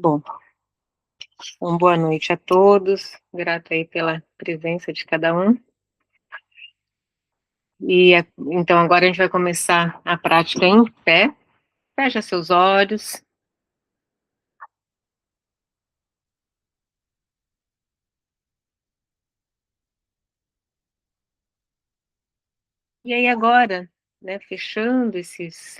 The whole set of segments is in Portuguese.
Bom, então boa noite a todos, grata aí pela presença de cada um. Então agora a gente vai começar a prática em pé. Fecha seus olhos. E aí agora, né, fechando esses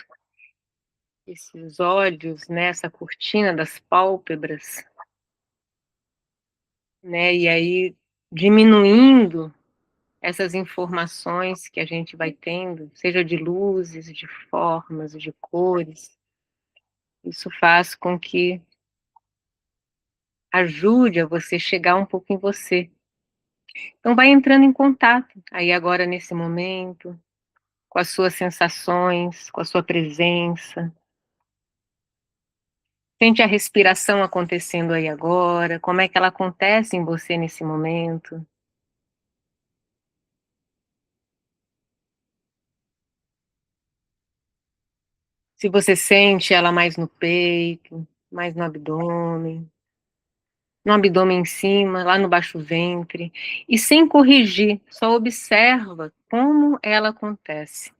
olhos, né, essa cortina das pálpebras, né, e aí diminuindo essas informações que a gente vai tendo, seja de luzes, de formas, de cores. Isso faz com que ajude a você chegar um pouco em você. Então vai entrando em contato aí agora nesse momento, com as suas sensações, com a sua presença. Sente a respiração acontecendo aí agora, como é que ela acontece em você nesse momento. Se você sente ela mais no peito, mais no abdômen em cima, lá no baixo ventre, e sem corrigir, só observa como ela acontece,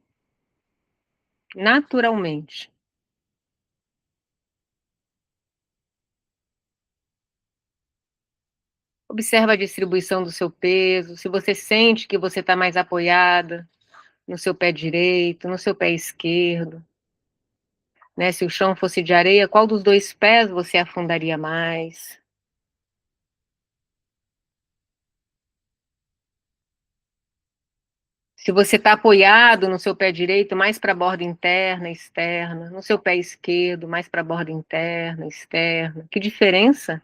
naturalmente. Observa a distribuição do seu peso, se você sente que você está mais apoiada no seu pé direito, no seu pé esquerdo, né? Se o chão fosse de areia, qual dos dois pés você afundaria mais? Se você está apoiado no seu pé direito, mais para a borda interna, externa, no seu pé esquerdo, mais para a borda interna, externa. Que diferença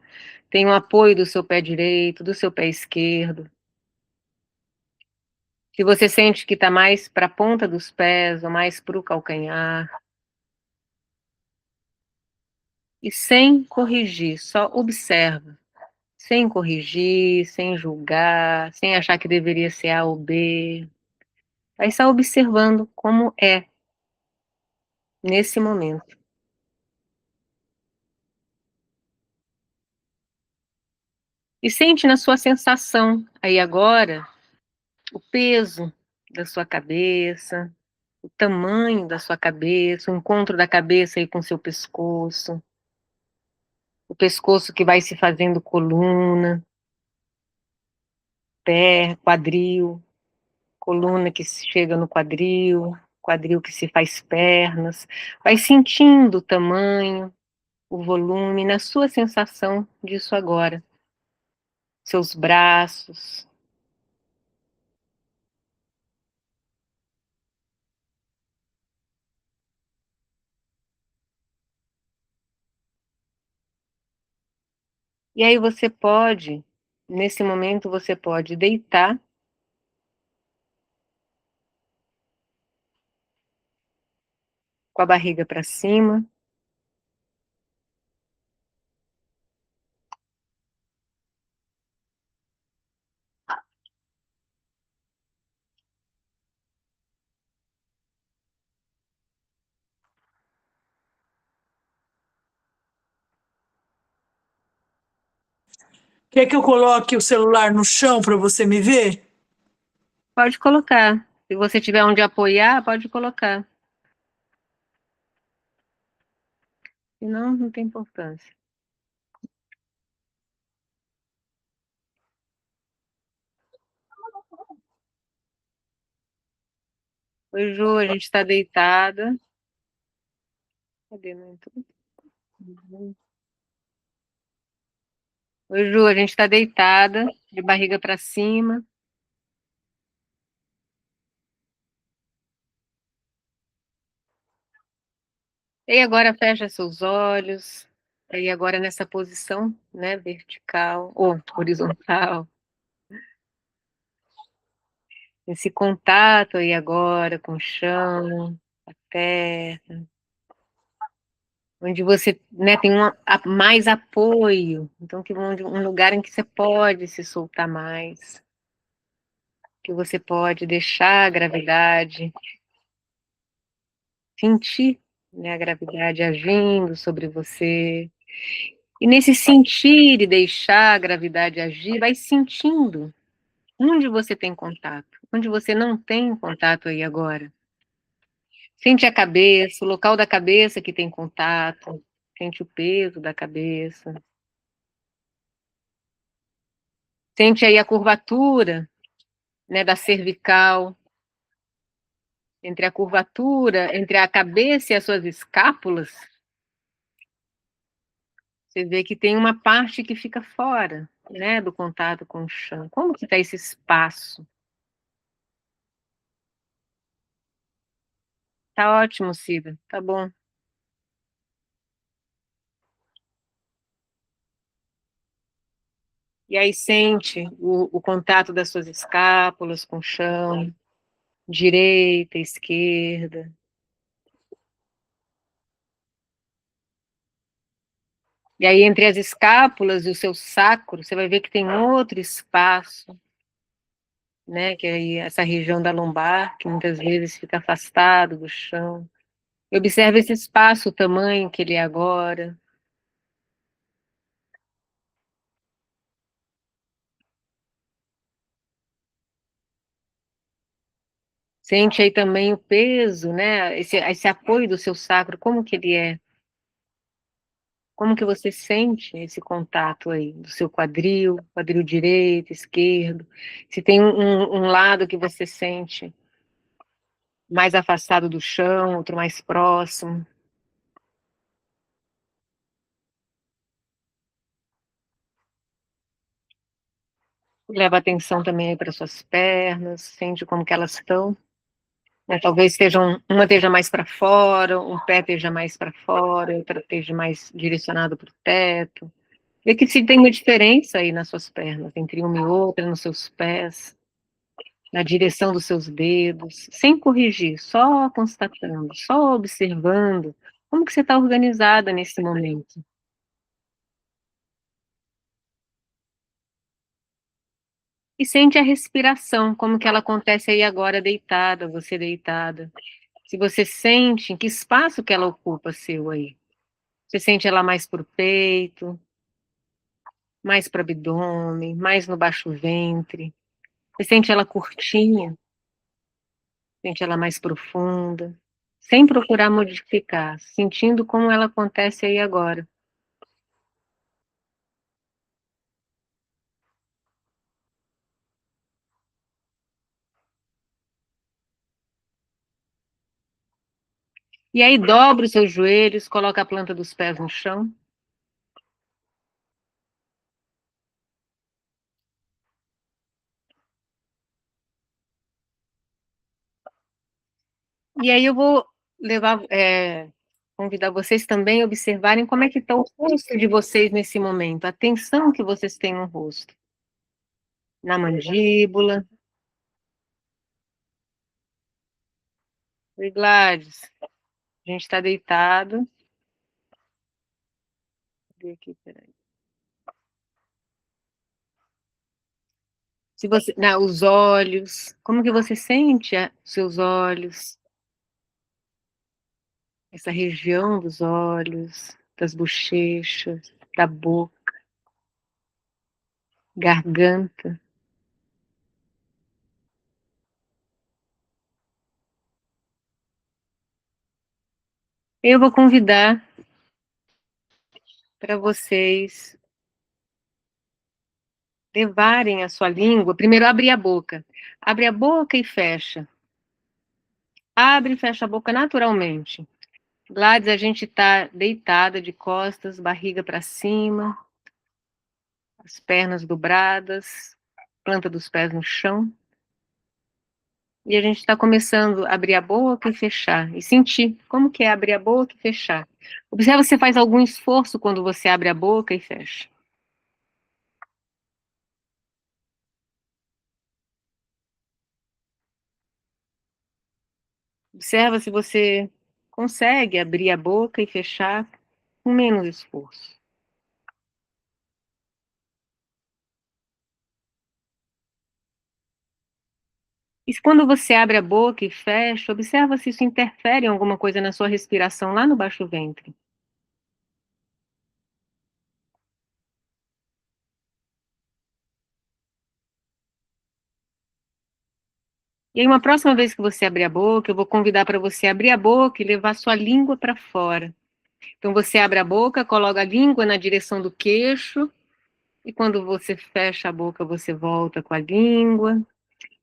tem o apoio do seu pé direito, do seu pé esquerdo? Se você sente que está mais para a ponta dos pés ou mais para o calcanhar, e sem corrigir, só observa, sem corrigir, sem julgar, sem achar que deveria ser A ou B, vai só observando como é nesse momento. E sente na sua sensação aí agora o peso da sua cabeça, o tamanho da sua cabeça, o encontro da cabeça aí com o seu pescoço, o pescoço que vai se fazendo coluna, pé, quadril, coluna que chega no quadril, quadril que se faz pernas, vai sentindo o tamanho, o volume, na sua sensação disso agora. Seus braços. E aí você pode, nesse momento você pode deitar com a barriga para cima. Quer que eu coloque o celular no chão para você me ver? Pode colocar. Se você tiver onde apoiar, pode colocar. Senão, não tem importância. Oi, Ju, a gente está deitada. Cadê? Não entrou? Oi, Ju, a gente está deitada, de barriga para cima. E agora fecha seus olhos. E agora nessa posição, né, vertical ou horizontal. Esse contato aí agora com o chão, a terra, onde você, né, tem mais apoio. Então, um lugar em que você pode se soltar mais, que você pode deixar a gravidade, sentir, né, a gravidade agindo sobre você. E nesse sentir e deixar a gravidade agir, vai sentindo onde você tem contato, onde você não tem contato aí agora. Sente a cabeça, o local da cabeça que tem contato, sente o peso da cabeça. Sente aí a curvatura, né, da cervical, entre a curvatura, entre a cabeça e as suas escápulas. Você vê que tem uma parte que fica fora, né, do contato com o chão. Como que está esse espaço? Tá ótimo, Cida, tá bom. E aí sente o contato das suas escápulas com o chão, direita, esquerda. E aí entre as escápulas e o seu sacro, você vai ver que tem outro espaço, né, que é aí essa região da lombar, que muitas vezes fica afastado do chão. E observa esse espaço, o tamanho que ele é agora. Sente aí também o peso, né, esse apoio do seu sacro, como que ele é? Como que você sente esse contato aí do seu quadril, quadril direito, esquerdo? Se tem um lado que você sente mais afastado do chão, outro mais próximo. Leva atenção também para suas pernas, sente como que elas estão. Né? Talvez uma esteja mais para fora, um pé esteja mais para fora, outra esteja mais direcionado para o teto. Vê que se tem uma diferença aí nas suas pernas, entre uma e outra, nos seus pés, na direção dos seus dedos, sem corrigir, só constatando, só observando como que você está organizada nesse momento. E sente a respiração, como que ela acontece aí agora deitada, você deitada. Se você sente, em que espaço que ela ocupa seu aí. Você sente ela mais para o peito, mais para o abdômen, mais no baixo ventre. Você sente ela curtinha, sente ela mais profunda, sem procurar modificar, sentindo como ela acontece aí agora. E aí dobra os seus joelhos, coloca a planta dos pés no chão. E aí eu vou levar, convidar vocês também a observarem como é que está o rosto de vocês nesse momento, a tensão que vocês têm no rosto, na mandíbula. Oi, Gladys, a gente está deitado. Cadê aqui, peraí. Se você, não, os olhos, como que você sente os seus olhos, essa região dos olhos, das bochechas, da boca, garganta. Eu vou convidar para vocês levarem a sua língua, primeiro abre a boca. Abre a boca e fecha. Abre e fecha a boca naturalmente. Gladys, a gente está deitada de costas, barriga para cima, as pernas dobradas, planta dos pés no chão. E a gente está começando a abrir a boca e fechar. E sentir como que é abrir a boca e fechar. Observa se faz algum esforço quando você abre a boca e fecha. Observa se você consegue abrir a boca e fechar com menos esforço. E quando você abre a boca e fecha, observa se isso interfere em alguma coisa na sua respiração lá no baixo ventre. E aí, uma próxima vez que você abrir a boca, eu vou convidar para você abrir a boca e levar sua língua para fora. Então, você abre a boca, coloca a língua na direção do queixo, e quando você fecha a boca, você volta com a língua.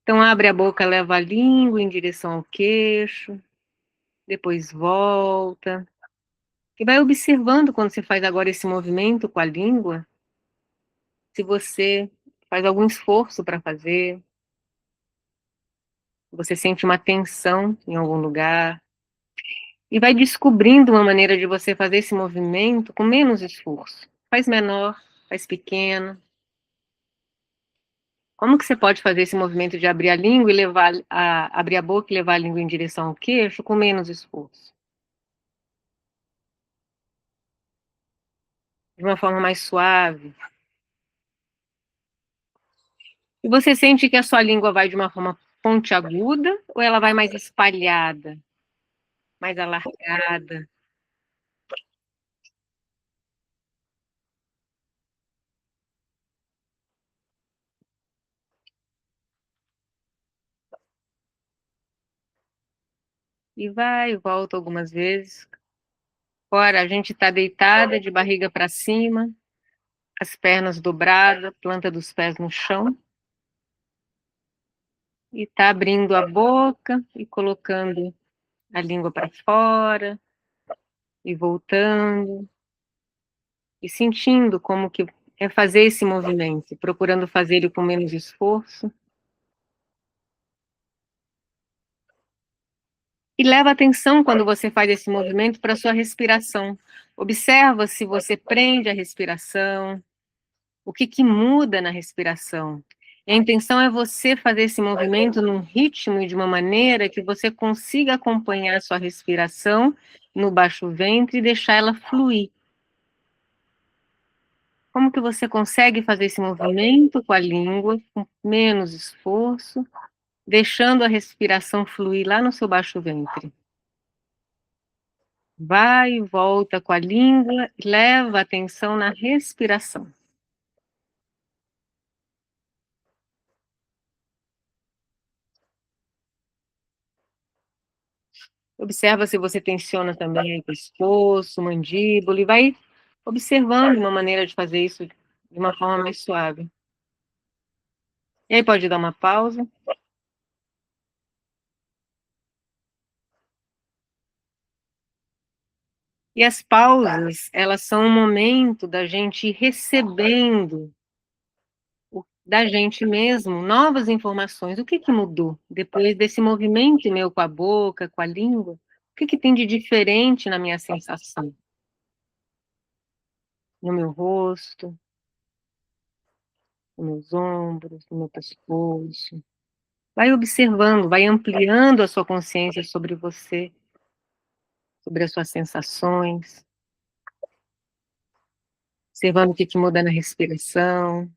Então, abre a boca, leva a língua em direção ao queixo, depois volta. E vai observando quando você faz agora esse movimento com a língua, se você faz algum esforço para fazer, você sente uma tensão em algum lugar, e vai descobrindo uma maneira de você fazer esse movimento com menos esforço. Faz menor, faz pequeno. Como que você pode fazer esse movimento de abrir a língua e abrir a boca e levar a língua em direção ao queixo com menos esforço? De uma forma mais suave. E você sente que a sua língua vai de uma forma pontiaguda ou ela vai mais espalhada, mais alargada? E vai e volta algumas vezes. Agora a gente está deitada de barriga para cima, as pernas dobradas, planta dos pés no chão. E está abrindo a boca e colocando a língua para fora e voltando. E sentindo como que é fazer esse movimento, procurando fazer ele com menos esforço. E leva atenção quando você faz esse movimento para a sua respiração. Observa se você prende a respiração, o que que muda na respiração. E a intenção é você fazer esse movimento num ritmo e de uma maneira que você consiga acompanhar a sua respiração no baixo ventre e deixar ela fluir. Como que você consegue fazer esse movimento com a língua, com menos esforço, deixando a respiração fluir lá no seu baixo ventre? Vai e volta com a língua, leva a atenção na respiração. Observa se você tensiona também o pescoço, mandíbula, e vai observando uma maneira de fazer isso de uma forma mais suave. E aí pode dar uma pausa. E as pausas, elas são um momento da gente ir recebendo da gente mesmo novas informações. O que que mudou depois desse movimento meu com a boca, com a língua? O que que tem de diferente na minha sensação? No meu rosto, nos meus ombros, no meu pescoço. Vai observando, vai ampliando a sua consciência sobre você, sobre as suas sensações, observando o que que muda na respiração.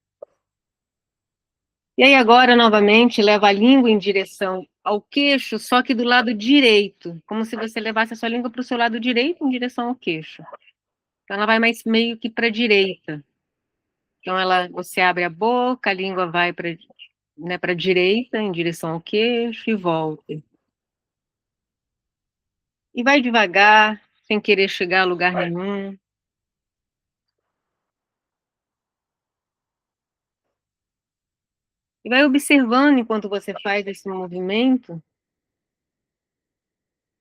E aí agora, novamente, leva a língua em direção ao queixo, só que do lado direito, como se você levasse a sua língua para o seu lado direito em direção ao queixo. Então ela vai mais meio que para a direita. Então você abre a boca, a língua vai para, né, para a direita, em direção ao queixo, e volta. E vai devagar, sem querer chegar a lugar nenhum. E vai observando enquanto você faz esse movimento, o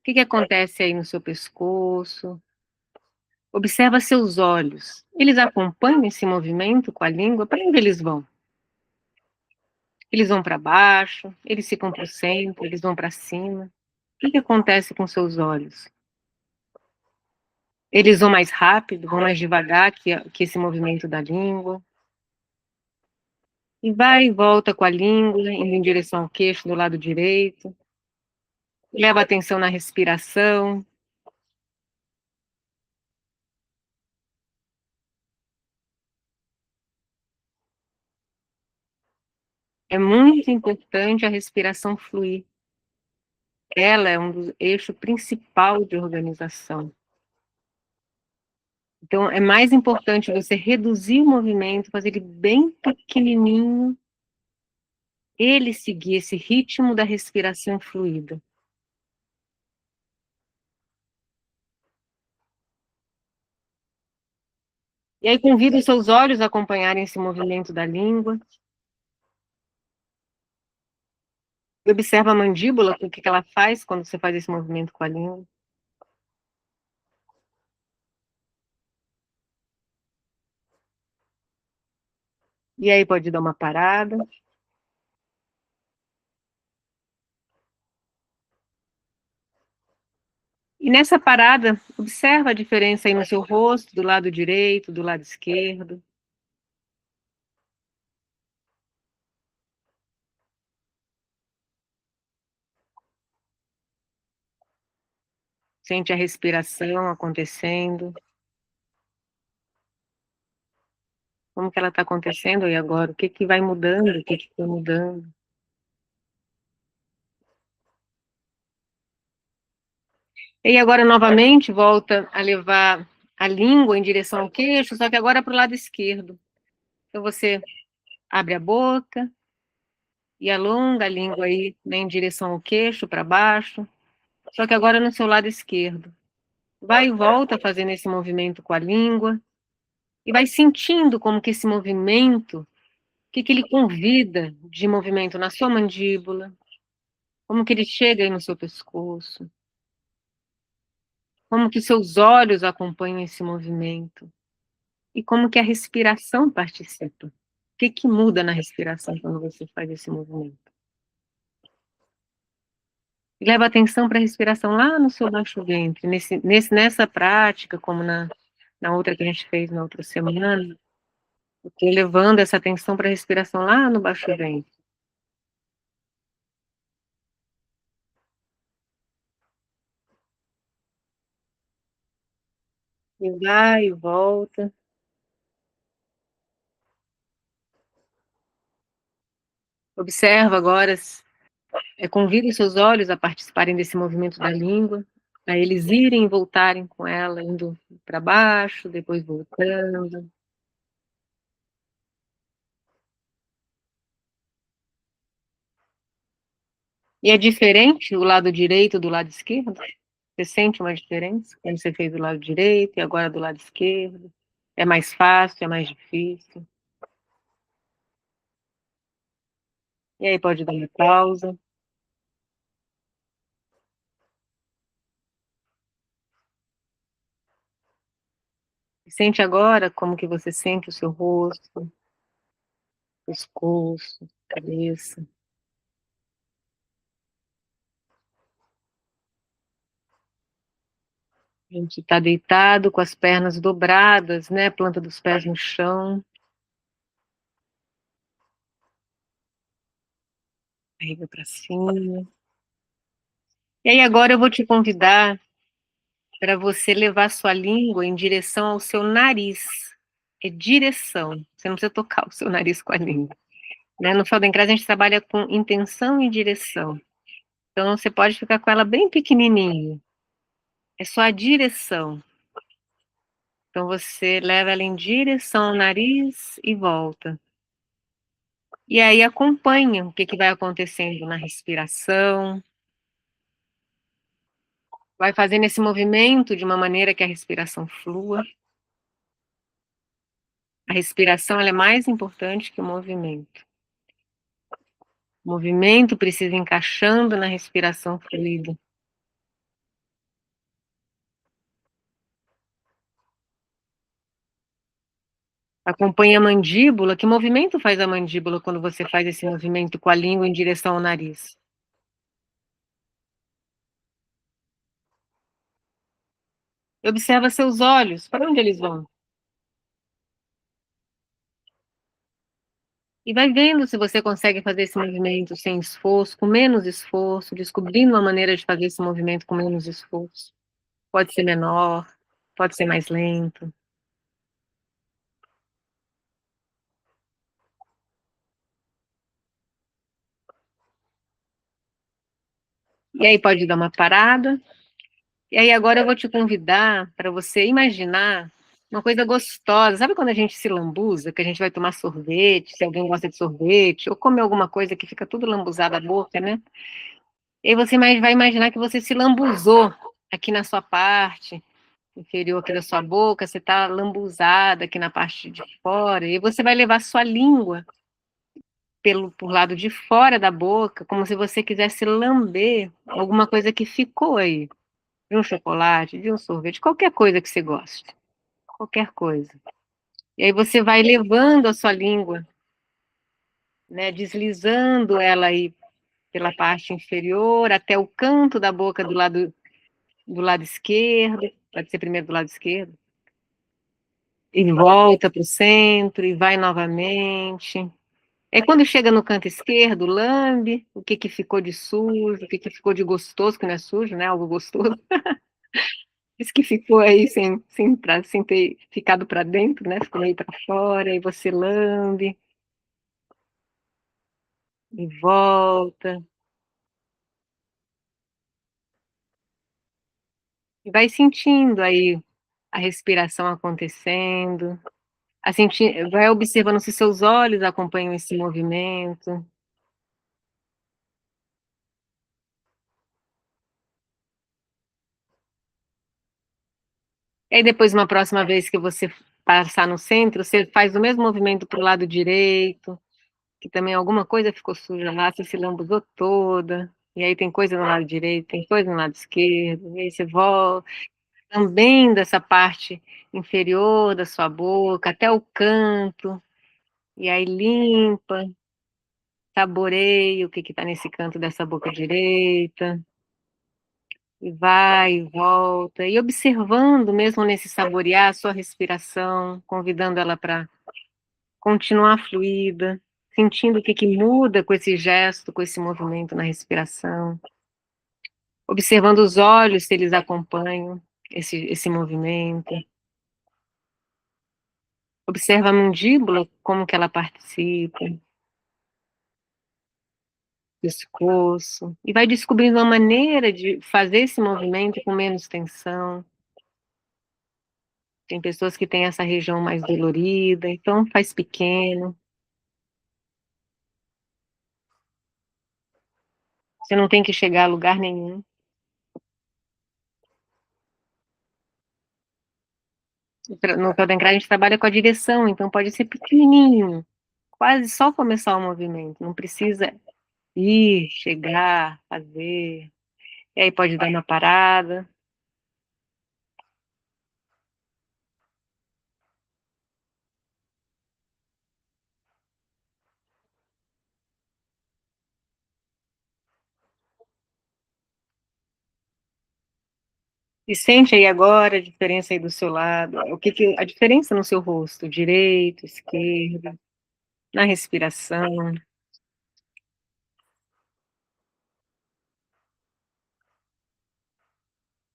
que que acontece aí no seu pescoço. Observa seus olhos. Eles acompanham esse movimento com a língua? Para onde eles vão? Eles vão para baixo? Eles ficam para o centro? Eles vão para cima? O que que acontece com seus olhos? Eles vão mais rápido, vão mais devagar que esse movimento da língua? E vai e volta com a língua, indo em direção ao queixo do lado direito. Leva atenção na respiração. É muito importante a respiração fluir. Ela é um dos eixos principal de organização. Então, é mais importante você reduzir o movimento, fazer ele bem pequenininho, ele seguir esse ritmo da respiração fluida. E aí convida os seus olhos a acompanharem esse movimento da língua. E observa a mandíbula, o que ela faz quando você faz esse movimento com a língua. E aí pode dar uma parada. E nessa parada, observa a diferença aí no seu rosto, do lado direito, do lado esquerdo. Sente a respiração acontecendo. Como que ela está acontecendo aí agora? O que que vai mudando? O que que foi mudando? E agora, novamente, volta a levar a língua em direção ao queixo, só que agora para o lado esquerdo. Então, você abre a boca e alonga a língua aí, né, em direção ao queixo, para baixo, só que agora no seu lado esquerdo. Vai e volta fazendo esse movimento com a língua e vai sentindo como que esse movimento, o que que ele convida de movimento na sua mandíbula, como que ele chega aí no seu pescoço, como que seus olhos acompanham esse movimento e como que a respiração participa. O que que muda na respiração quando você faz esse movimento? E leva atenção para a respiração lá no seu baixo ventre, nessa prática, como na outra que a gente fez na outra semana, porque levando essa atenção para a respiração lá no baixo ventre. E vai e volta. Observa agora, convida os seus olhos a participarem desse movimento da língua, a eles irem e voltarem com ela, indo para baixo, depois voltando. E é diferente o lado direito do lado esquerdo? Você sente uma diferença quando você fez do lado direito e agora do lado esquerdo? É mais fácil, é mais difícil? E aí pode dar uma pausa. Sente agora como que você sente o seu rosto, pescoço, cabeça. A gente está deitado com as pernas dobradas, né? Planta dos pés no chão, barriga para cima. E aí agora eu vou te convidar para você levar sua língua em direção ao seu nariz. É direção. Você não precisa tocar o seu nariz com a língua. Né? No Feldenkrais a gente trabalha com intenção e direção. Então você pode ficar com ela bem pequenininha. É só a direção. Então você leva ela em direção ao nariz e volta. E aí acompanha o que que vai acontecendo na respiração. Vai fazendo esse movimento de uma maneira que a respiração flua. A respiração ela é mais importante que o movimento. O movimento precisa ir encaixando na respiração fluida. Acompanha a mandíbula. Que movimento faz a mandíbula quando você faz esse movimento com a língua em direção ao nariz? Observa seus olhos. Para onde eles vão? E vai vendo se você consegue fazer esse movimento sem esforço, com menos esforço, descobrindo uma maneira de fazer esse movimento com menos esforço. Pode ser menor, pode ser mais lento. E aí pode dar uma parada. E aí agora eu vou te convidar para você imaginar Uma coisa gostosa. Sabe quando a gente se lambuza, que a gente vai tomar sorvete, se alguém gosta de sorvete, ou comer alguma coisa que fica tudo lambuzado a boca, né? E aí você vai imaginar que você se lambuzou aqui na sua parte inferior aqui da sua boca, você está lambuzada aqui na parte de fora, e você vai levar sua língua por lado de fora da boca, como se você quisesse lamber alguma coisa que ficou aí, de um chocolate, de um sorvete, qualquer coisa que você goste, qualquer coisa. E aí você vai levando a sua língua, né, deslizando ela aí pela parte inferior até o canto da boca do lado esquerdo, pode ser primeiro do lado esquerdo, e volta para o centro e vai novamente. Aí quando chega no canto esquerdo, lambe o que que ficou de sujo, o que que ficou de gostoso, que não é sujo, né? Algo gostoso. Isso que ficou aí sem ter ficado para dentro, né? Ficou meio para fora, aí você lambe e volta. E vai sentindo aí a respiração acontecendo. Vai observando se seus olhos acompanham esse movimento. E aí depois, uma próxima vez que você passar no centro, você faz o mesmo movimento para o lado direito, que também alguma coisa ficou suja lá, você se lambuzou toda, e aí tem coisa no lado direito, tem coisa no lado esquerdo, e aí você volta, também dessa parte inferior da sua boca, até o canto, e aí limpa, saboreia o que está nesse canto dessa boca direita, e vai e volta, e observando mesmo nesse saborear a sua respiração, convidando ela para continuar fluida, sentindo o que que muda com esse gesto, com esse movimento na respiração, observando os olhos se eles acompanham esse movimento, observa a mandíbula, como que ela participa, pescoço, e vai descobrindo uma maneira de fazer esse movimento com menos tensão. Tem pessoas que têm essa região mais dolorida, então faz pequeno. Você não tem que chegar a lugar nenhum. No Feldenkrais a gente trabalha com a direção, então pode ser pequenininho, quase só começar o movimento, não precisa ir, chegar, fazer. E aí pode dar uma parada. E sente aí agora a diferença aí do seu lado, a diferença no seu rosto, direito, esquerdo, na respiração.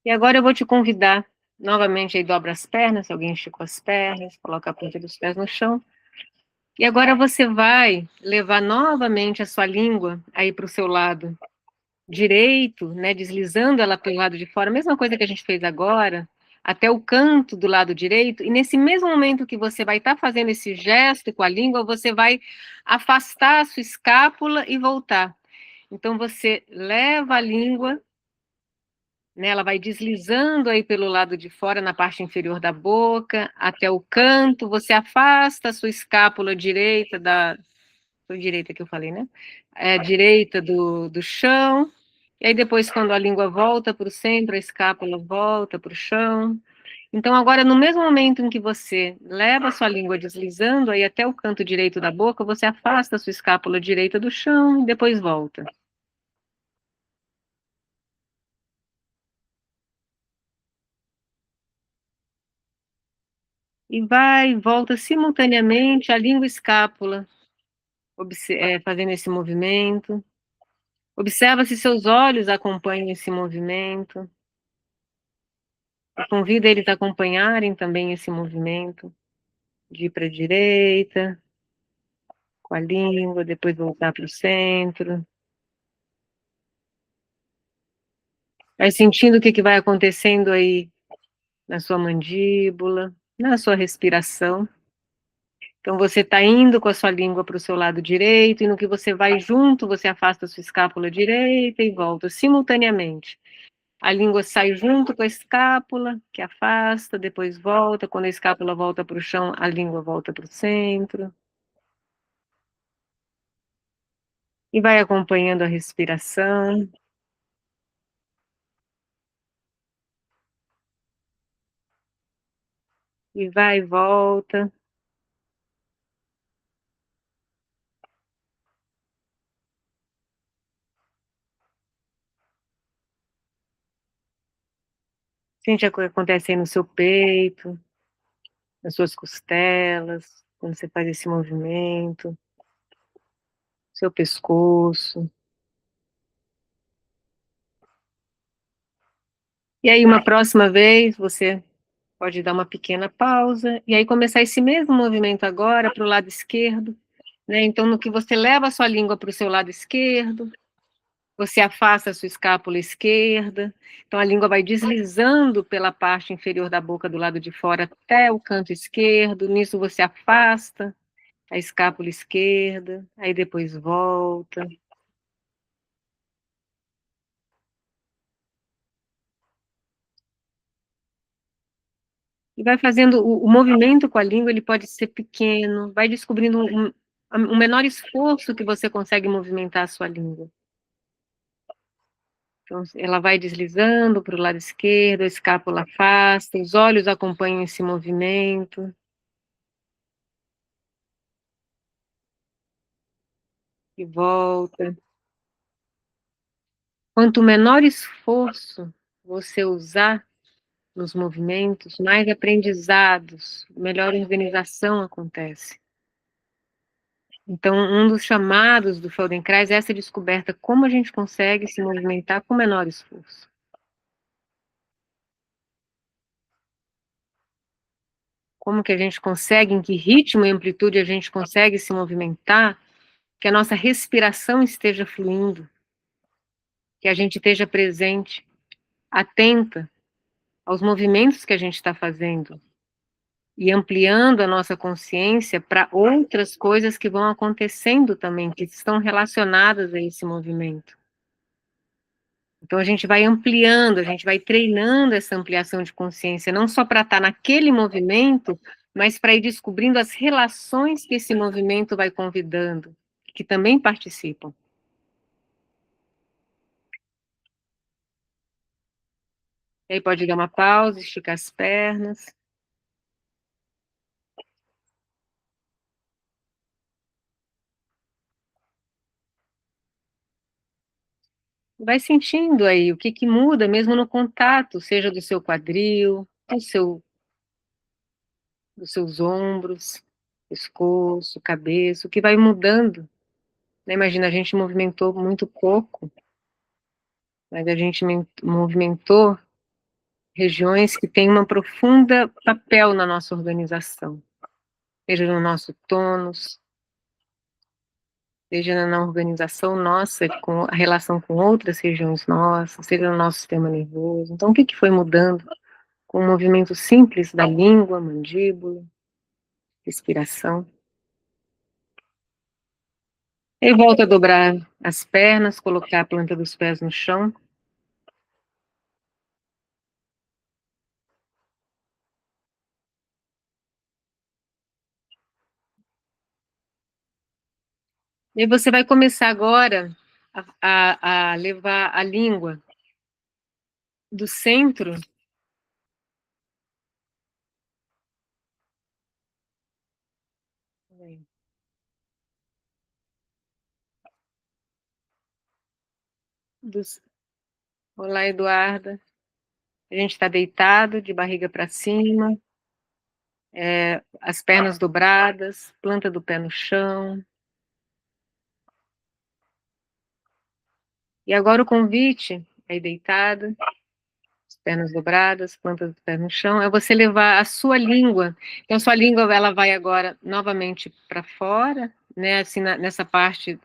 E agora eu vou te convidar novamente aí, dobra as pernas, se alguém esticou as pernas, coloca a ponta dos pés no chão. E agora você vai levar novamente a sua língua aí para o seu lado direito, né, deslizando ela pelo lado de fora, a mesma coisa que a gente fez agora, até o canto do lado direito, e nesse mesmo momento que você vai estar fazendo esse gesto com a língua, você vai afastar a sua escápula e voltar. Então você leva a língua, né, ela vai deslizando aí pelo lado de fora, na parte inferior da boca, até o canto, você afasta a sua escápula direita foi direita que eu falei, né? Direita do chão. E aí depois, quando a língua volta para o centro, a escápula volta para o chão. Então, agora, no mesmo momento em que você leva a sua língua deslizando aí até o canto direito da boca, você afasta a sua escápula direita do chão e depois volta. E vai e volta simultaneamente a língua e escápula, fazendo esse movimento. Observa se seus olhos acompanham esse movimento. Convida eles a acompanharem também esse movimento, de ir para a direita, com a língua, depois voltar para o centro. Vai sentindo o que vai acontecendo aí na sua mandíbula, na sua respiração. Então, você está indo com a sua língua para o seu lado direito, e no que você vai junto, você afasta a sua escápula direita e volta simultaneamente. A língua sai junto com a escápula, que afasta, depois volta. Quando a escápula volta para o chão, a língua volta para o centro. E vai acompanhando a respiração. E vai e volta. Sente o que acontece aí no seu peito, nas suas costelas, quando você faz esse movimento, seu pescoço. E aí, uma próxima vez, você pode dar uma pequena pausa, e aí começar esse mesmo movimento agora para o lado esquerdo, né? Então, no que você leva a sua língua para o seu lado esquerdo, você afasta a sua escápula esquerda, então a língua vai deslizando pela parte inferior da boca do lado de fora até o canto esquerdo, nisso você afasta a escápula esquerda, aí depois volta. E vai fazendo o movimento com a língua, ele pode ser pequeno, vai descobrindo um menor esforço que você consegue movimentar a sua língua. Então, ela vai deslizando para o lado esquerdo, a escápula afasta, os olhos acompanham esse movimento. E volta. Quanto menor esforço você usar nos movimentos, mais aprendizados, melhor organização acontece. Então, um dos chamados do Feldenkrais é essa descoberta, como a gente consegue se movimentar com menor esforço. Como que a gente consegue, em que ritmo e amplitude a gente consegue se movimentar, que a nossa respiração esteja fluindo, que a gente esteja presente, atenta aos movimentos que a gente está fazendo, e ampliando a nossa consciência para outras coisas que vão acontecendo também, que estão relacionadas a esse movimento. Então a gente vai ampliando, a gente vai treinando essa ampliação de consciência, não só para estar naquele movimento, mas para ir descobrindo as relações que esse movimento vai convidando, que também participam. E aí pode dar uma pausa, esticar as pernas. Vai sentindo aí o que que muda mesmo no contato, seja do seu quadril, dos seus ombros, pescoço, cabeça, o que vai mudando, né? Imagina, a gente movimentou muito pouco, mas a gente movimentou regiões que têm uma profunda papel na nossa organização, seja no nosso tônus, seja na organização nossa, com a relação com outras regiões nossas, seja no nosso sistema nervoso. Então, o que que foi mudando com o movimento simples da língua, mandíbula, respiração? E volta a dobrar as pernas, colocar a planta dos pés no chão. E você vai começar agora a levar a língua do centro dos... Olá, Eduarda. A gente está deitado, de barriga para cima, as pernas dobradas, planta do pé no chão. E agora o convite, aí deitada, as pernas dobradas, planta do pé no chão, é você levar a sua língua. Então, a sua língua, ela vai agora novamente para fora, né, assim, nessa parte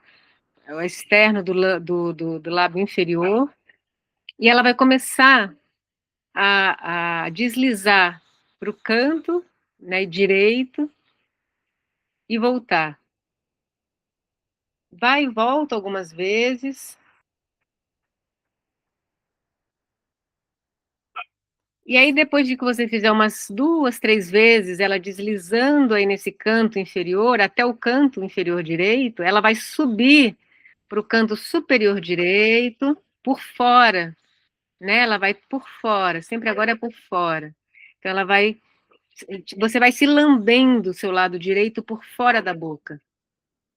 externa do lábio inferior, e ela vai começar a deslizar para o canto né, direito e voltar. Vai e volta algumas vezes. E aí, depois de que você fizer umas 2, 3 vezes, ela deslizando aí nesse canto inferior, até o canto inferior direito, ela vai subir para o canto superior direito, por fora, né? Ela vai por fora, sempre agora é por fora. Então, você vai se lambendo o seu lado direito por fora da boca.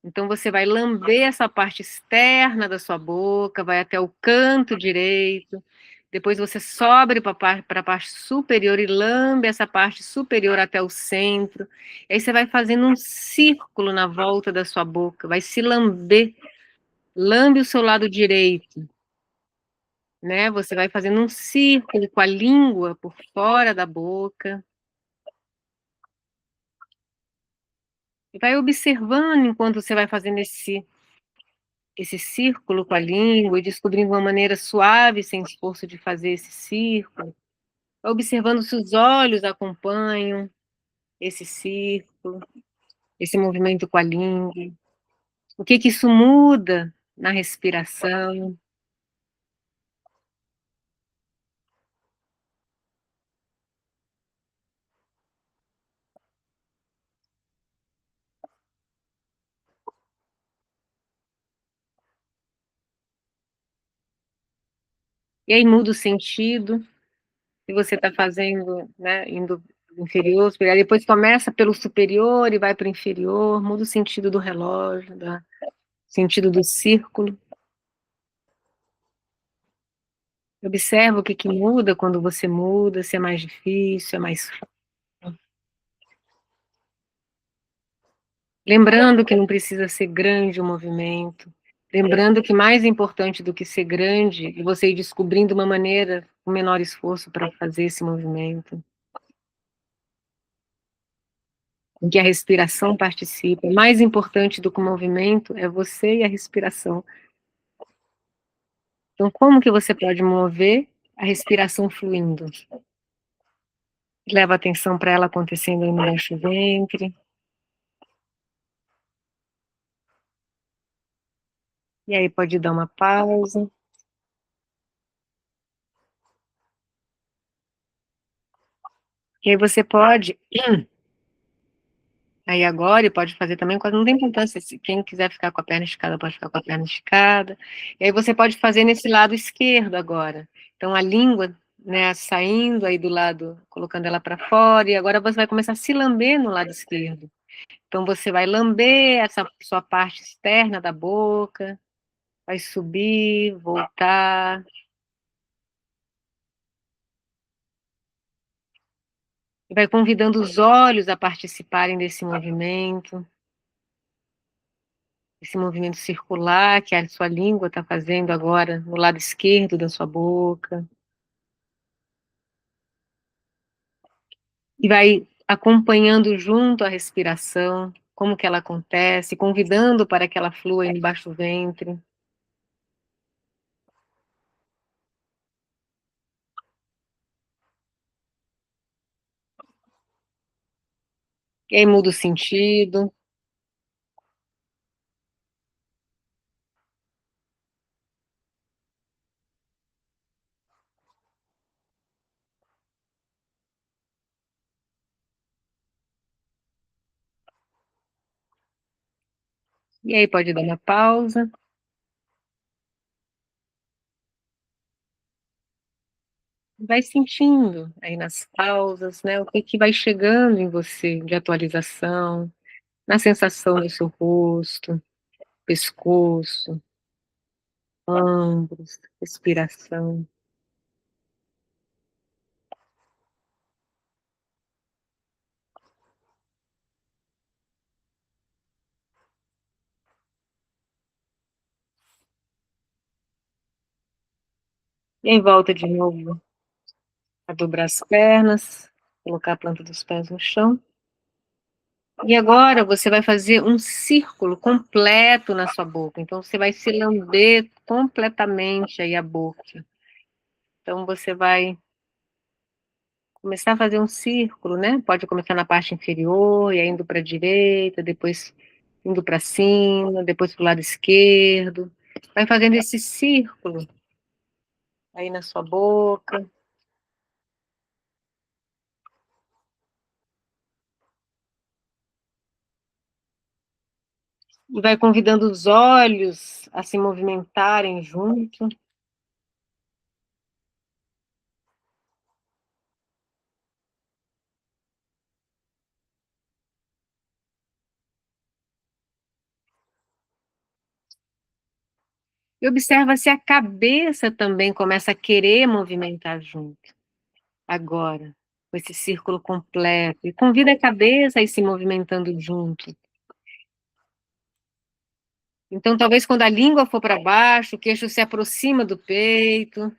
Então, você vai lamber essa parte externa da sua boca, vai até o canto direito, depois você sobe para a parte superior e lambe essa parte superior até o centro. E aí você vai fazendo um círculo na volta da sua boca, vai se lamber, lambe o seu lado direito, né? Você vai fazendo um círculo com a língua por fora da boca. E vai observando enquanto você vai fazendo esse círculo com a língua e descobrindo uma maneira suave, sem esforço de fazer esse círculo. Vai observando se os olhos acompanham esse círculo, esse movimento com a língua. O que que isso muda na respiração? E aí muda o sentido, se você está fazendo, né, indo inferior, superior, depois começa pelo superior e vai para o inferior, muda o sentido do relógio, sentido do círculo. Observa o que que muda quando você muda, se é mais difícil, é mais fácil. Lembrando que não precisa ser grande o movimento. Lembrando que mais importante do que ser grande é você ir descobrindo uma maneira, com menor esforço para fazer esse movimento. Em que a respiração participa. Mais importante do que o movimento é você e a respiração. Então, como que você pode mover a respiração fluindo? Leva atenção para ela acontecendo aí no baixo ventre. E aí pode dar uma pausa. E aí você pode, aí agora, e pode fazer também, não tem importância, se quem quiser ficar com a perna esticada, pode ficar com a perna esticada. E aí você pode fazer nesse lado esquerdo agora. Então a língua, né, saindo aí do lado, colocando ela para fora, e agora você vai começar a se lamber no lado esquerdo. Então você vai lamber essa sua parte externa da boca, vai subir, voltar, e vai convidando os olhos a participarem desse movimento. Esse movimento circular que a sua língua está fazendo agora no lado esquerdo da sua boca. E vai acompanhando junto a respiração, como que ela acontece, convidando para que ela flua embaixo do ventre. E aí muda o sentido. E aí pode dar uma pausa. Vai sentindo aí nas pausas, né, o que que vai chegando em você de atualização, na sensação do seu rosto, pescoço, ombros, respiração. E aí volta de novo a dobrar as pernas, colocar a planta dos pés no chão. E agora você vai fazer um círculo completo na sua boca. Então você vai se lamber completamente aí a boca. Então você vai Começar a fazer um círculo, né? Pode começar na parte inferior, e aí indo para a direita, depois indo para cima, depois para o lado esquerdo. Vai fazendo esse círculo aí na sua boca. E vai convidando os olhos a se movimentarem junto. E observa se a cabeça também começa a querer movimentar junto. Agora, com esse círculo completo. E convida a cabeça a ir se movimentando junto. Então, talvez quando a língua for para baixo, o queixo se aproxima do peito.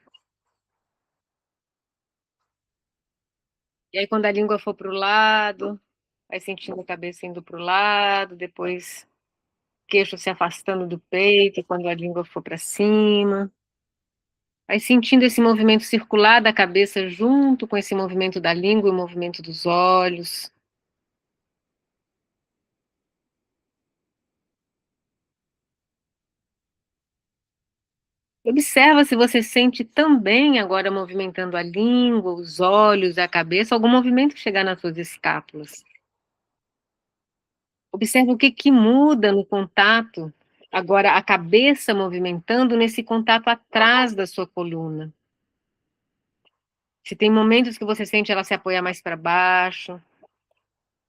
E aí, quando a língua for para o lado, vai sentindo a cabeça indo para o lado, depois queixo se afastando do peito, quando a língua for para cima. Vai sentindo esse movimento circular da cabeça junto com esse movimento da língua e o movimento dos olhos. Observa se você sente também agora movimentando a língua, os olhos, a cabeça, algum movimento que chegar nas suas escápulas. Observa o que que muda no contato. Agora, a cabeça movimentando nesse contato atrás da sua coluna. Se tem momentos que você sente ela se apoiar mais para baixo,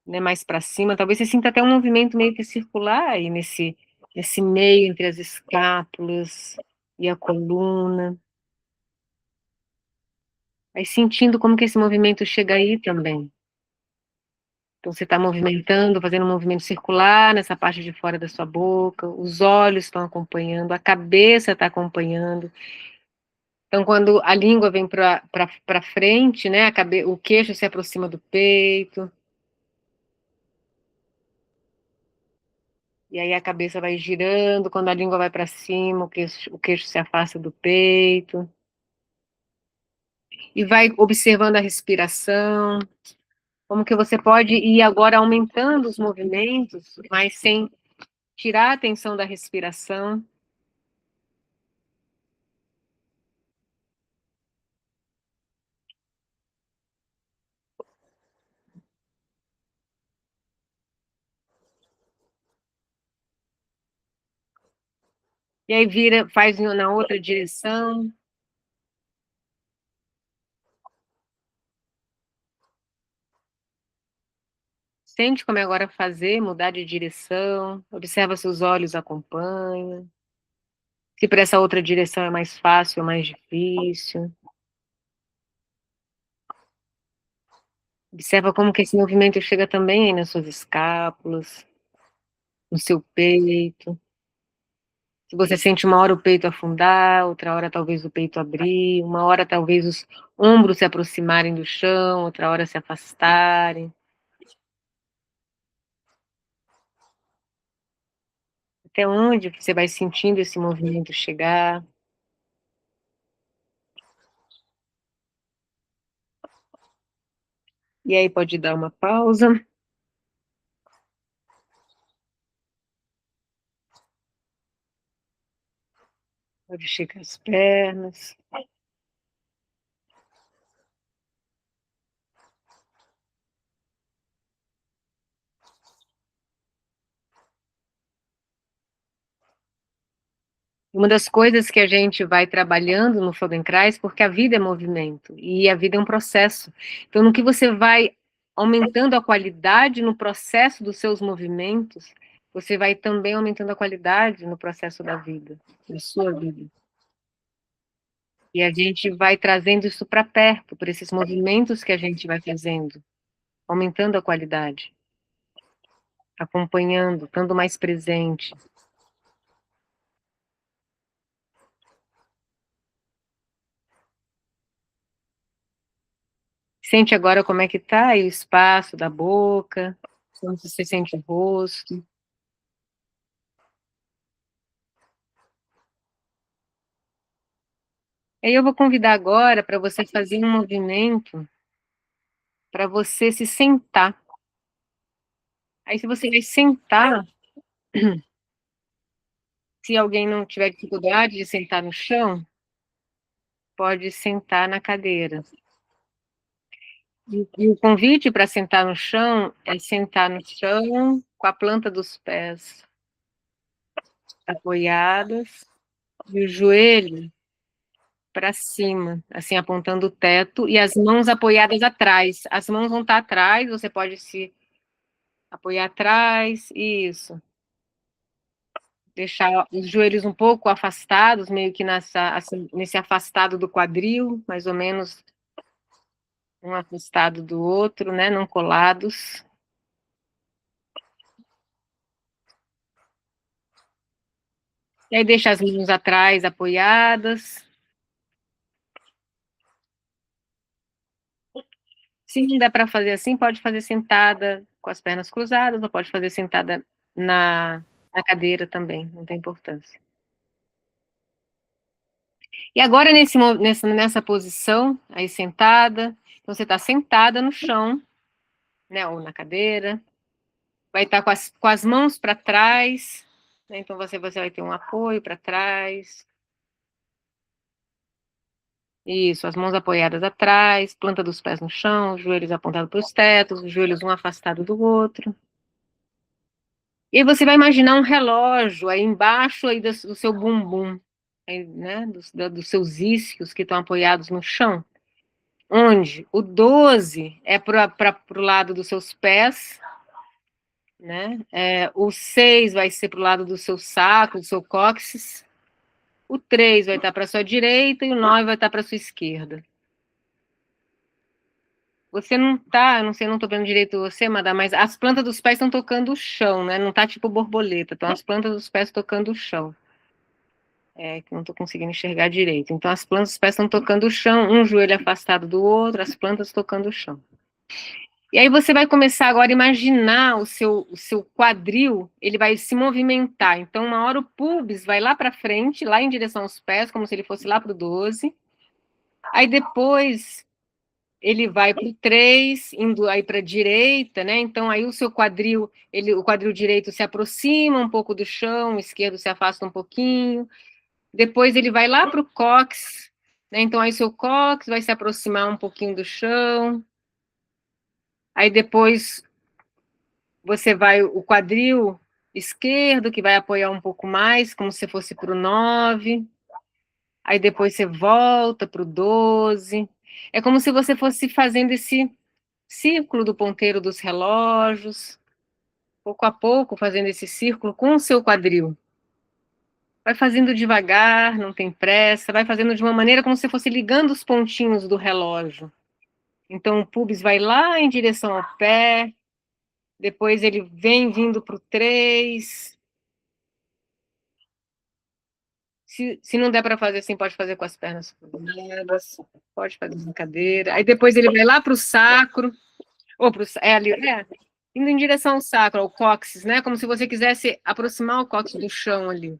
né, mais para cima, talvez você sinta até um movimento meio que circular aí nesse meio entre as escápulas e a coluna. Vai sentindo como que esse movimento chega aí também. Então você está movimentando, fazendo um movimento circular nessa parte de fora da sua boca, os olhos estão acompanhando, a cabeça está acompanhando. Então, quando a língua vem para frente, né, o queixo se aproxima do peito, e aí a cabeça vai girando, quando a língua vai para cima, o queixo se afasta do peito, e vai observando a respiração, como que você pode ir agora aumentando os movimentos, mas sem tirar a atenção da respiração. E aí vira, faz na outra direção. Sente como é agora fazer, mudar de direção. Observa se os olhos acompanham. Se para essa outra direção é mais fácil ou mais difícil. Observa como que esse movimento chega também aí nas suas escápulas, no seu peito. Se você sente uma hora o peito afundar, outra hora talvez o peito abrir, uma hora talvez os ombros se aproximarem do chão, outra hora se afastarem. Até onde você vai sentindo esse movimento chegar. E aí pode dar uma pausa, pode esticar as pernas. Uma das coisas que a gente vai trabalhando no Feldenkrais, porque a vida é movimento, e a vida é um processo. Então, no que você vai aumentando a qualidade no processo dos seus movimentos, você vai também aumentando a qualidade no processo da vida, da sua vida. E a gente vai trazendo isso para perto, por esses movimentos que a gente vai fazendo, aumentando a qualidade, acompanhando, estando mais presente. Sente agora como é que tá aí o espaço da boca, como você sente o rosto. Aí eu vou convidar agora para você fazer um movimento para você se sentar. Aí, se você vai sentar, se alguém não tiver dificuldade de sentar no chão, pode sentar na cadeira. E o convite para sentar no chão é sentar no chão com a planta dos pés apoiadas e o joelho para cima, assim, apontando o teto, e as mãos apoiadas atrás. As mãos vão estar atrás, você pode se apoiar atrás, isso. Deixar os joelhos um pouco afastados, meio que assim, nesse afastado do quadril, mais ou menos um afastado do outro, né? Não colados. E aí deixa as mãos atrás, apoiadas. Se não der para fazer assim, pode fazer sentada com as pernas cruzadas, ou pode fazer sentada na cadeira também, não tem importância. E agora, nessa posição, aí sentada, então você está sentada no chão, né, ou na cadeira, vai estar com as mãos para trás, né, então você vai ter um apoio para trás. Isso, as mãos apoiadas atrás, planta dos pés no chão, os joelhos apontados para os tetos, os joelhos um afastado do outro. E aí você vai imaginar um relógio aí embaixo aí do seu bumbum, aí, né, dos seus isquios que estão apoiados no chão, onde o 12 é para o lado dos seus pés, né? O 6 vai ser para o lado do seu sacro, do seu cóccix, o 3 vai estar para a sua direita e o 9 vai estar para a sua esquerda. Você não tá, eu não sei, não estou vendo direito você, Madá, mas as plantas dos pés estão tocando o chão, né? Não tá tipo borboleta, estão as plantas dos pés tocando o chão. Que não estou conseguindo enxergar direito. Então, as plantas dos pés estão tocando o chão, um joelho afastado do outro, as plantas tocando o chão. E aí você vai começar agora a imaginar o seu quadril, ele vai se movimentar. Então, uma hora o pubis vai lá para frente, lá em direção aos pés, como se ele fosse lá para o 12. Aí depois ele vai para o 3, indo aí para a direita, né? Então, aí o seu quadril, o quadril direito se aproxima um pouco do chão, o esquerdo se afasta um pouquinho. Depois ele vai lá para o cóccix, né? Então aí seu cóccix vai se aproximar um pouquinho do chão. Aí depois você vai o quadril esquerdo, que vai apoiar um pouco mais, como se fosse para o 9. Aí depois você volta para o 12. É como se você fosse fazendo esse círculo do ponteiro dos relógios, pouco a pouco fazendo esse círculo com o seu quadril. Vai fazendo devagar, não tem pressa, vai fazendo de uma maneira como se fosse ligando os pontinhos do relógio. Então, o pubis vai lá em direção ao pé, depois ele vem vindo para o 3. Se não der para fazer assim, pode fazer com as pernas cruzadas, pode fazer na cadeira. Aí depois ele vai lá para o sacro, ou para ali, indo em direção ao sacro, ao cóccix, né? Como se você quisesse aproximar o cóccix do chão ali.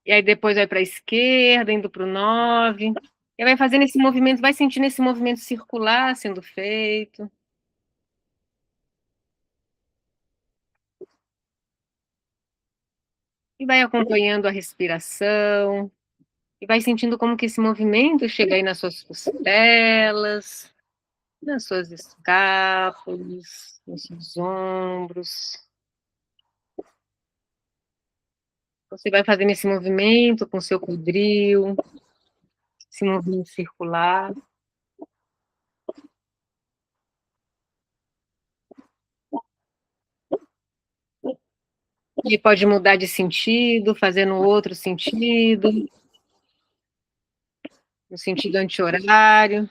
E aí depois vai para a esquerda, indo para o 9. E vai fazendo esse movimento, vai sentindo esse movimento circular sendo feito. E vai acompanhando a respiração. E vai sentindo como que esse movimento chega aí nas suas costelas, nas suas escápulas, nos seus ombros. Você vai fazendo esse movimento com o seu quadril, esse movimento circular. Ele pode mudar de sentido, fazendo outro sentido, no sentido anti-horário.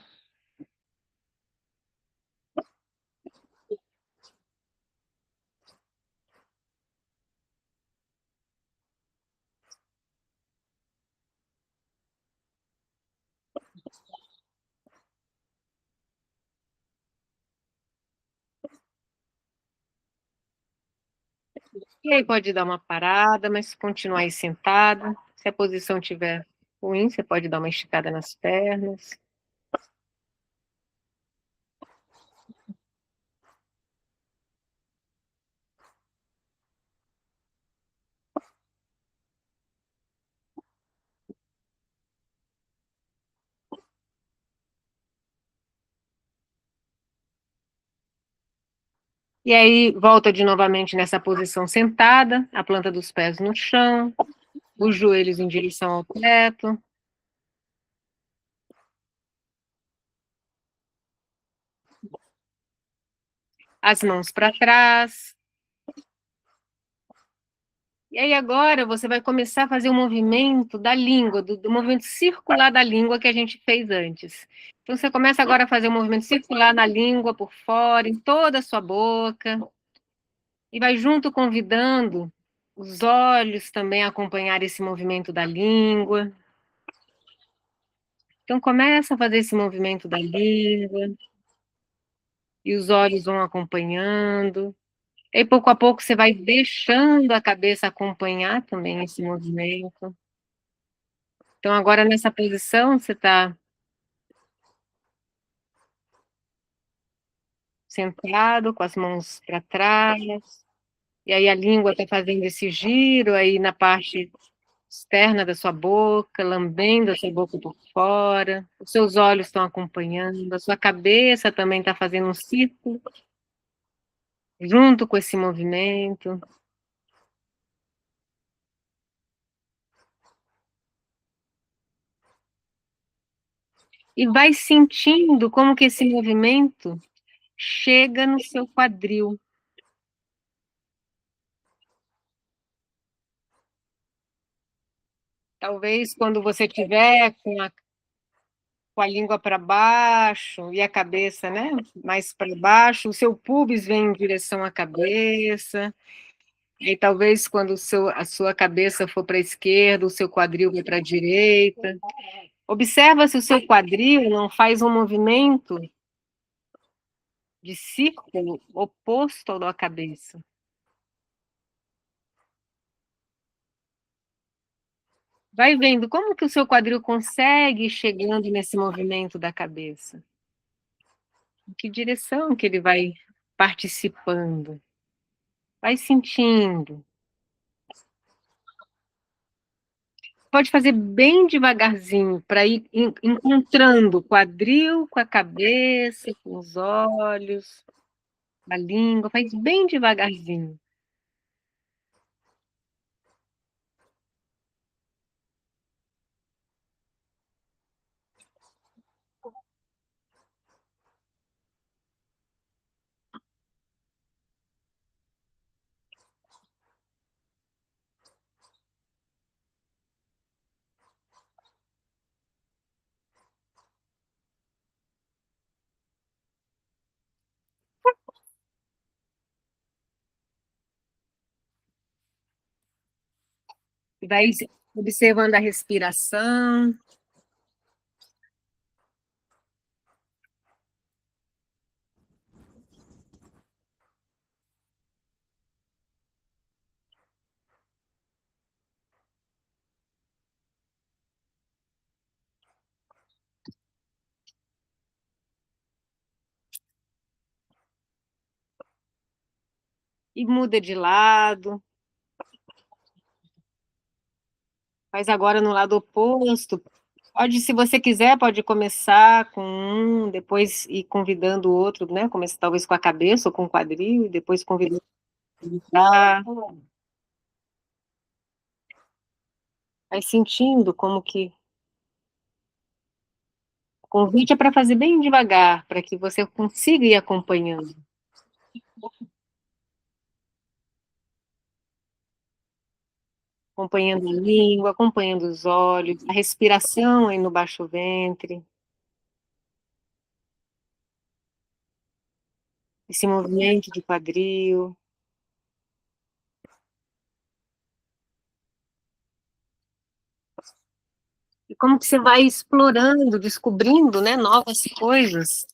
E aí pode dar uma parada, mas continuar aí sentada. Se a posição estiver ruim, você pode dar uma esticada nas pernas. E aí, volta de novamente nessa posição sentada, a planta dos pés no chão, os joelhos em direção ao teto, as mãos para trás. E aí agora você vai começar a fazer o movimento da língua, do movimento circular da língua que a gente fez antes. Então você começa agora a fazer o movimento circular na língua por fora, em toda a sua boca, e vai junto convidando os olhos também a acompanhar esse movimento da língua. Então começa a fazer esse movimento da língua e os olhos vão acompanhando. E pouco a pouco você vai deixando a cabeça acompanhar também esse movimento. Então agora nessa posição você está sentado com as mãos para trás, e aí a língua está fazendo esse giro aí na parte externa da sua boca, lambendo a sua boca por fora, os seus olhos estão acompanhando, a sua cabeça também está fazendo um círculo junto com esse movimento. E vai sentindo como que esse movimento chega no seu quadril. Talvez quando você tiver com a língua para baixo e a cabeça, né, mais para baixo, o seu púbis vem em direção à cabeça, e talvez quando a sua cabeça for para a esquerda, o seu quadril vai para a direita. Observa se o seu quadril não faz um movimento de círculo oposto ao da cabeça. Vai vendo como que o seu quadril consegue ir chegando nesse movimento da cabeça. Em que direção que ele vai participando. Vai sentindo. Pode fazer bem devagarzinho, para ir encontrando o quadril com a cabeça, com os olhos, a língua, faz bem devagarzinho. Vai observando a respiração. E muda de lado. Faz agora no lado oposto. Pode, se você quiser, pode começar com um, depois ir convidando o outro, né? Começar talvez com a cabeça ou com o quadril, e depois convidando a vai sentindo como que o convite é para fazer bem devagar, para que você consiga ir acompanhando. Acompanhando a língua, acompanhando os olhos, a respiração aí no baixo ventre, esse movimento de quadril. E como que você vai explorando, descobrindo, né, novas coisas,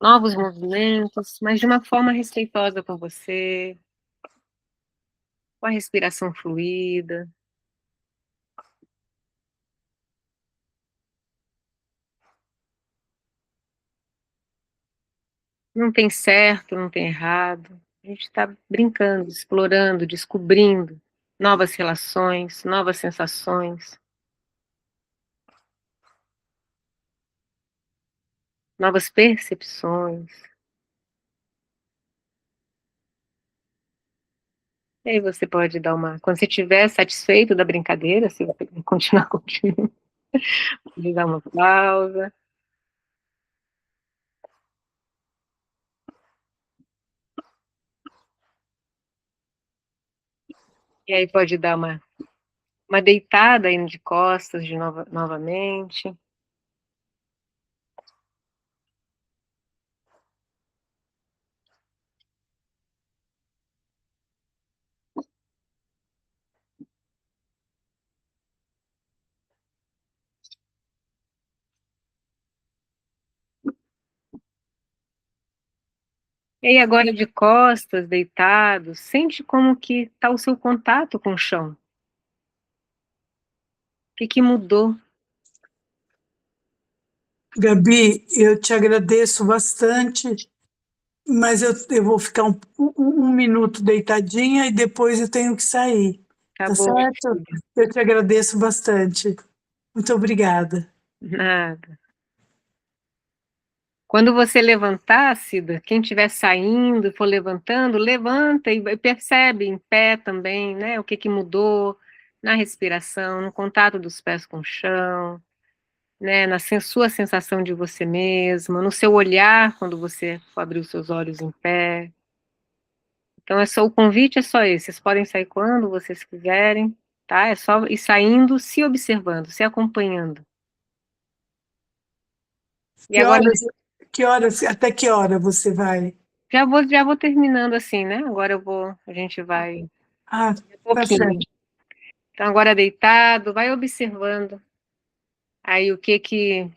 novos movimentos, mas de uma forma respeitosa com você, com a respiração fluida. Não tem certo, não tem errado. A gente está brincando, explorando, descobrindo novas relações, novas sensações, novas percepções. E aí você pode dar uma... Quando você estiver satisfeito da brincadeira, se você continuar, continua. Pode dar uma pausa. E aí pode dar uma deitada indo de costas novamente. E aí agora de costas, deitado, sente como que está o seu contato com o chão. O que mudou? Gabi, eu te agradeço bastante, mas eu vou ficar um minuto deitadinha e depois eu tenho que sair, Tá tá bom, certo? filha. Eu te agradeço bastante. Muito obrigada. Nada. Quando você levantar, Cida, quem estiver saindo, for levantando, levanta e percebe em pé também, né? O que mudou na respiração, no contato dos pés com o chão, né? Na sua sensação de você mesma, no seu olhar quando você for abrir os seus olhos em pé. Então o convite é só esse. Vocês podem sair quando vocês quiserem, tá? É só ir saindo, se observando, se acompanhando. E Que agora horas, até que hora você vai? já vou terminando assim, né? Agora a gente vai Ah, um tá pouquinho. certo. Então agora deitado, vai observando aí o que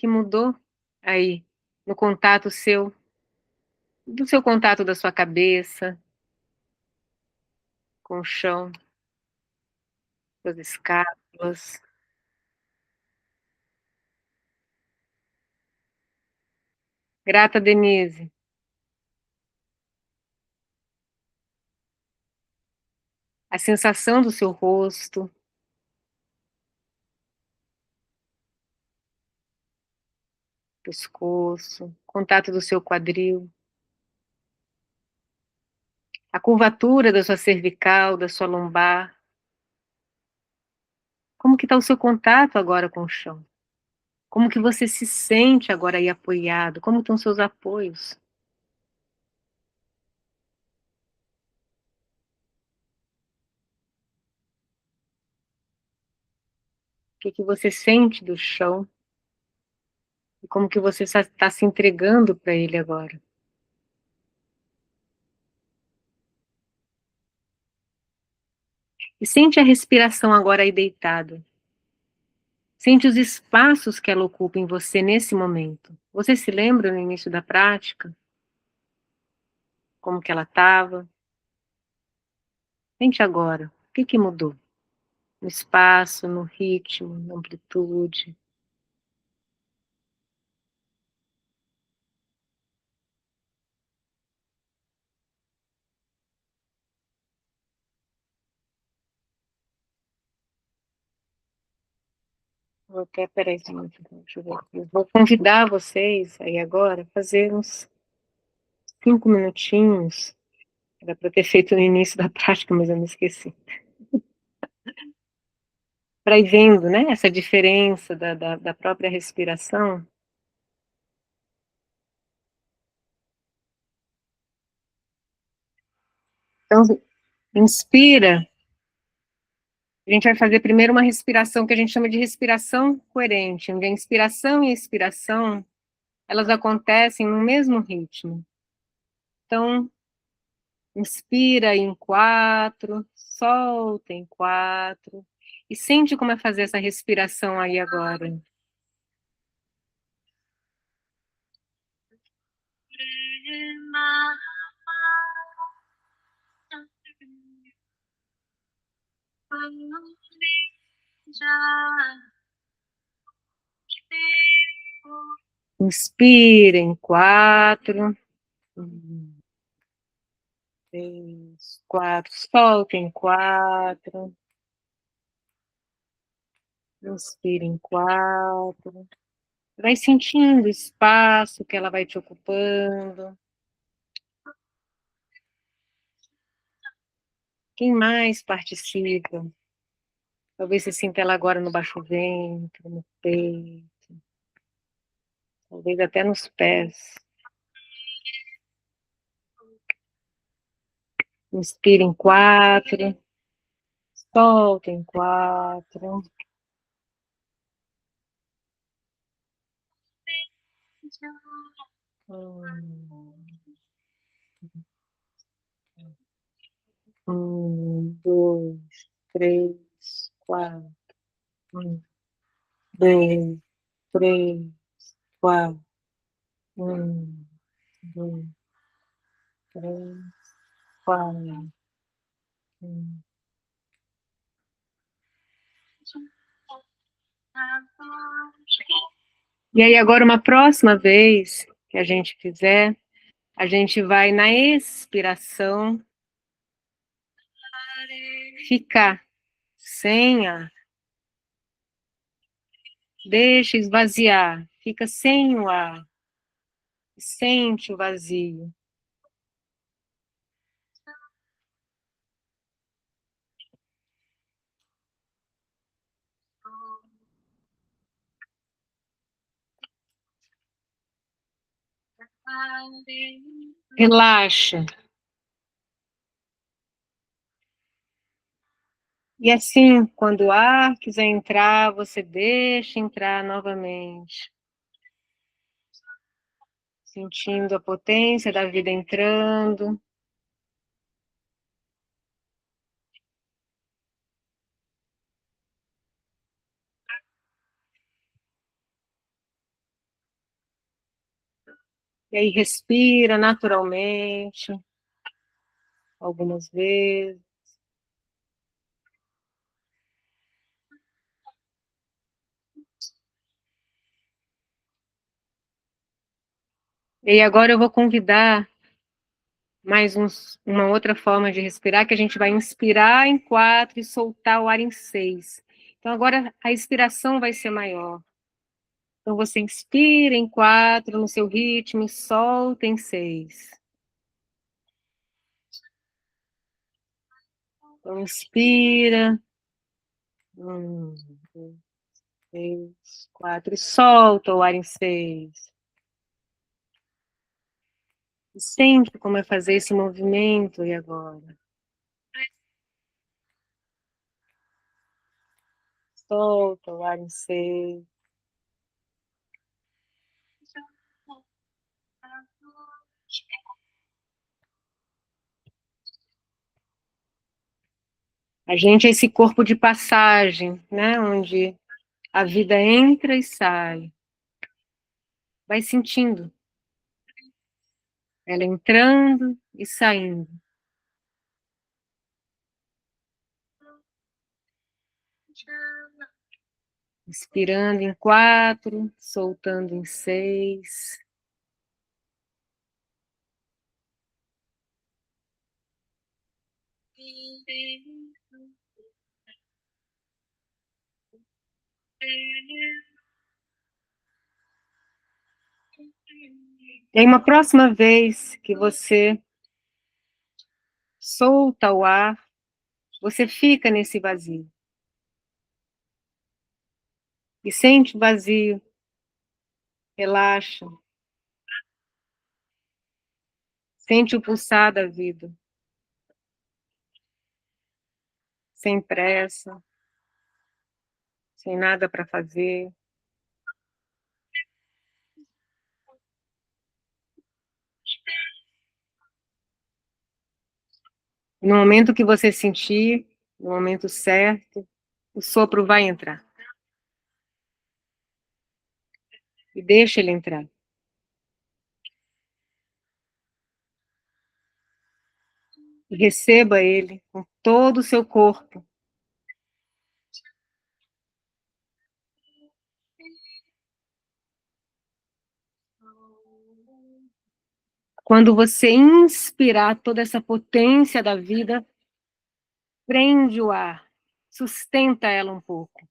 mudou aí no contato seu, do seu contato da sua cabeça com o chão, suas escápulas. Grata, Denise. A sensação do seu rosto, pescoço, contato do seu quadril, a curvatura da sua cervical, da sua lombar. Como que está o seu contato agora com o chão? Como que você se sente agora aí apoiado? Como estão seus apoios? O que você sente do chão? E como que você está se entregando para ele agora? E sente a respiração agora aí deitado. Sente os espaços que ela ocupa em você nesse momento. Você se lembra no início da prática? Como que ela estava? Sente agora. O que mudou? No espaço, no ritmo, na amplitude. Vou até, peraí, deixa eu ver aqui. Eu vou convidar vocês aí agora a fazer uns 5 minutinhos. Era para ter feito no início da prática, mas eu me esqueci. Para ir vendo, né, essa diferença da própria respiração. Então, inspira. A gente vai fazer primeiro uma respiração que a gente chama de respiração coerente, onde a inspiração e a expiração, elas acontecem no mesmo ritmo. Então, inspira em 4, solta em 4, e sente como é fazer essa respiração aí agora. Inspira em 4, 3, 4, solta em 4, inspira em 4, vai sentindo o espaço que ela vai te ocupando. Quem mais participa? Talvez você sinta ela agora no baixo ventre, no peito, talvez até nos pés. Inspira em 4, solta em 4. Dois, três, 4. 2, 3, 4. 2, 3, 4. E aí, agora, uma próxima vez que a gente fizer, a gente vai na expiração ficar sem ar. Deixa esvaziar, fica sem o ar. Sente o vazio. Relaxa. E assim, quando o ar quiser entrar, você deixa entrar novamente. Sentindo a potência da vida entrando. E aí respira naturalmente, algumas vezes. E agora eu vou convidar mais uma outra forma de respirar, que a gente vai inspirar em 4 e soltar o ar em 6. Então agora a expiração vai ser maior. Então você inspira em 4 no seu ritmo e solta em 6. Então inspira. 1, 2, 3, 4. E solta o ar em 6. Sente como é fazer esse movimento e agora. Solta o ar em 6. A gente é esse corpo de passagem, né? Onde a vida entra e sai. Vai sentindo ela entrando e saindo. Inspirando em 4, soltando em 6. E aí, uma próxima vez que você solta o ar, você fica nesse vazio. E sente o vazio. Relaxa. Sente o pulsar da vida. Sem pressa. Sem nada para fazer. No momento que você sentir, no momento certo, o sopro vai entrar. E deixa ele entrar. E receba ele com todo o seu corpo. Quando você inspirar toda essa potência da vida, prende o ar, sustenta ela um pouco.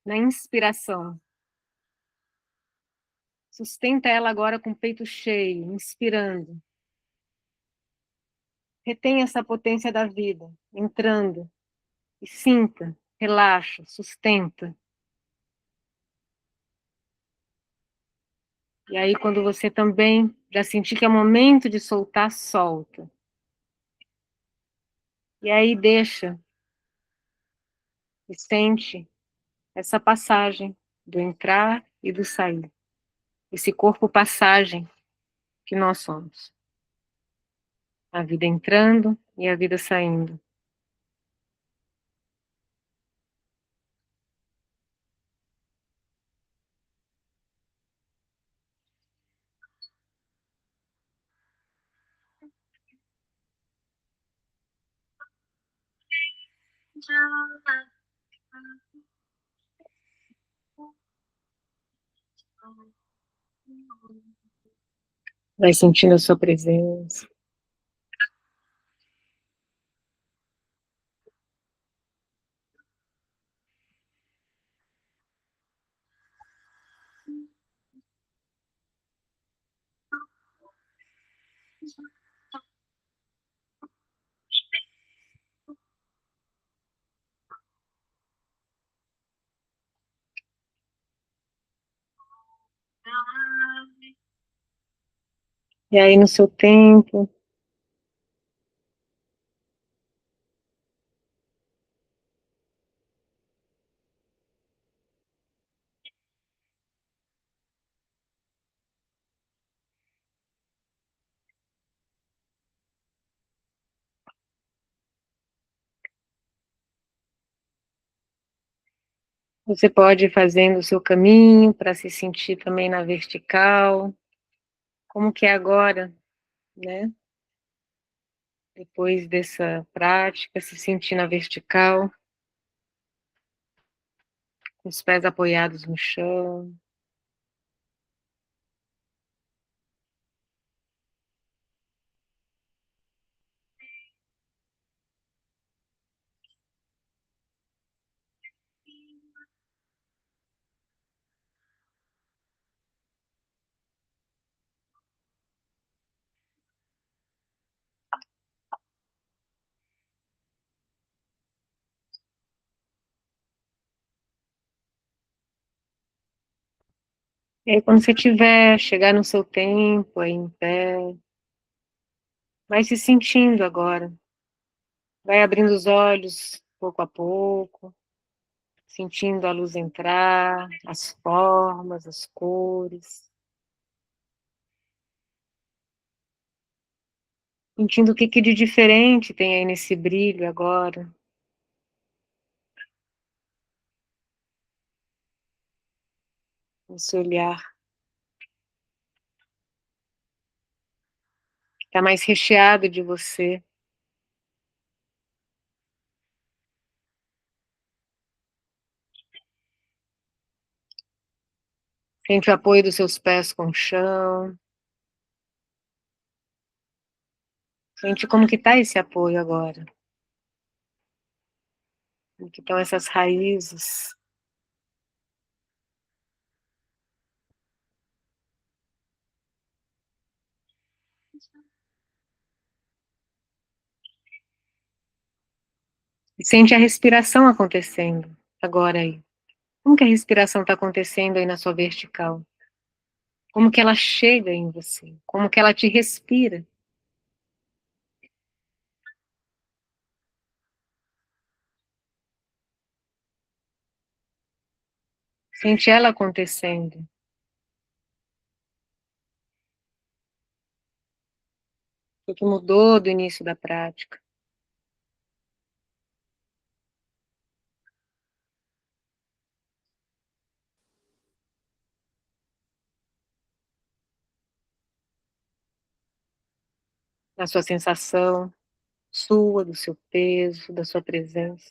Na inspiração. Sustenta ela agora com o peito cheio, inspirando. Retém essa potência da vida, entrando, e sinta, relaxa, sustenta. E aí, quando você também já sentir que é o momento de soltar, solta. E aí, deixa e sente essa passagem do entrar e do sair. Esse corpo passagem que nós somos. A vida entrando e a vida saindo. Vai sentindo a sua presença. E aí, no seu tempo, você pode ir fazendo o seu caminho para se sentir também na vertical. Como que é agora, né? Depois dessa prática, se sentir na vertical, com os pés apoiados no chão. E aí, quando você tiver, chegar no seu tempo, aí em pé, vai se sentindo agora. Vai abrindo os olhos pouco a pouco, sentindo a luz entrar, as formas, as cores. Sentindo o que que de diferente tem aí nesse brilho agora. Nesse olhar. Está mais recheado de você. Sente o apoio dos seus pés com o chão. Sente como que está esse apoio agora. Como que estão essas raízes. E sente a respiração acontecendo agora aí. Como que a respiração está acontecendo aí na sua vertical? Como que ela chega em você? Como que ela te respira? Sente ela acontecendo. O que mudou do início da prática? Na sua sensação, sua, do seu peso, da sua presença.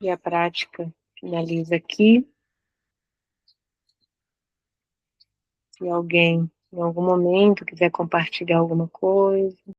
E a prática finaliza aqui. Se alguém, em algum momento, quiser compartilhar alguma coisa.